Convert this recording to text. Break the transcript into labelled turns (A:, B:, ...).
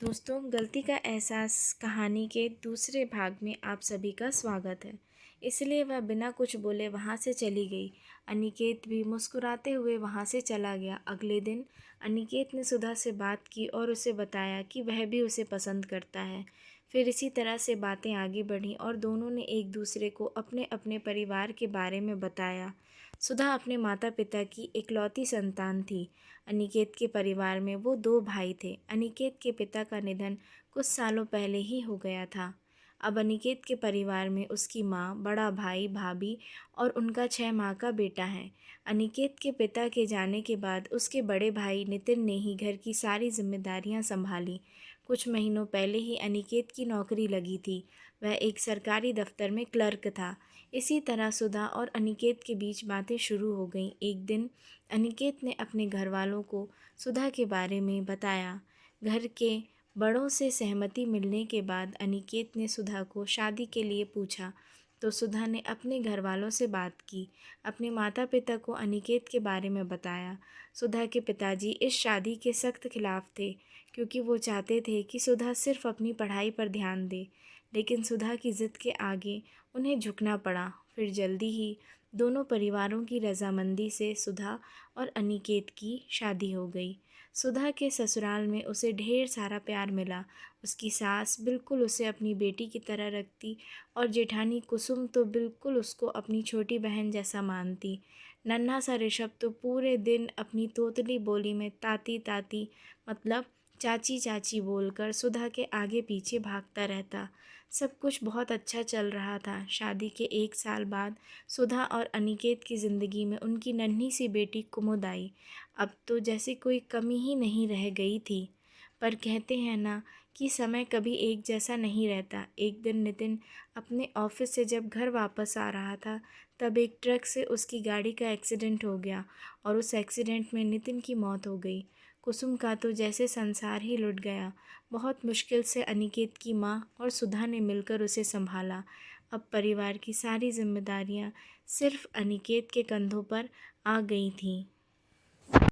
A: दोस्तों, गलती का एहसास कहानी के दूसरे भाग में आप सभी का स्वागत है। इसलिए वह बिना कुछ बोले वहाँ से चली गई। अनिकेत भी मुस्कुराते हुए वहाँ से चला गया। अगले दिन अनिकेत ने सुधा से बात की और उसे बताया कि वह भी उसे पसंद करता है। फिर इसी तरह से बातें आगे बढ़ीं और दोनों ने एक दूसरे को अपने अपने परिवार के बारे में बताया। सुधा अपने माता पिता की इकलौती संतान थी। अनिकेत के परिवार में वो दो भाई थे। अनिकेत के पिता का निधन कुछ सालों पहले ही हो गया था। अब अनिकेत के परिवार में उसकी माँ, बड़ा भाई, भाभी और उनका 6 माह का बेटा है। अनिकेत के पिता के जाने के बाद उसके बड़े भाई नितिन ने ही घर की सारी जिम्मेदारियां संभाली। कुछ महीनों पहले ही अनिकेत की नौकरी लगी थी। वह एक सरकारी दफ्तर में क्लर्क था। इसी तरह सुधा और अनिकेत के बीच बातें शुरू हो गईं। एक दिन अनिकेत ने अपने घर वालों को सुधा के बारे में बताया। घर के बड़ों से सहमति मिलने के बाद अनिकेत ने सुधा को शादी के लिए पूछा तो सुधा ने अपने घर वालों से बात की। अपने माता पिता को अनिकेत के बारे में बताया। सुधा के पिताजी इस शादी के सख्त खिलाफ थे क्योंकि वो चाहते थे कि सुधा सिर्फ अपनी पढ़ाई पर ध्यान दे। लेकिन सुधा की ज़िद के आगे उन्हें झुकना पड़ा। फिर जल्दी ही दोनों परिवारों की रजामंदी से सुधा और अनिकेत की शादी हो गई। सुधा के ससुराल में उसे ढेर सारा प्यार मिला। उसकी सास बिल्कुल उसे अपनी बेटी की तरह रखती और जेठानी कुसुम तो बिल्कुल उसको अपनी छोटी बहन जैसा मानती। नन्हा सा ऋषभ तो पूरे दिन अपनी तोतली बोली में ताती ताती मतलब चाची चाची बोलकर सुधा के आगे पीछे भागता रहता। सब कुछ बहुत अच्छा चल रहा था। शादी के 1 साल बाद सुधा और अनिकेत की ज़िंदगी में उनकी नन्ही सी बेटी कुमुद आई। अब तो जैसे कोई कमी ही नहीं रह गई थी। पर कहते हैं ना कि समय कभी एक जैसा नहीं रहता। एक दिन नितिन अपने ऑफिस से जब घर वापस आ रहा था तब एक ट्रक से उसकी गाड़ी का एक्सीडेंट हो गया और उस एक्सीडेंट में नितिन की मौत हो गई। कुसुम का तो जैसे संसार ही लुट गया। बहुत मुश्किल से अनिकेत की माँ और सुधा ने मिलकर उसे संभाला। अब परिवार की सारी जिम्मेदारियाँ सिर्फ अनिकेत के कंधों पर आ गई थीं।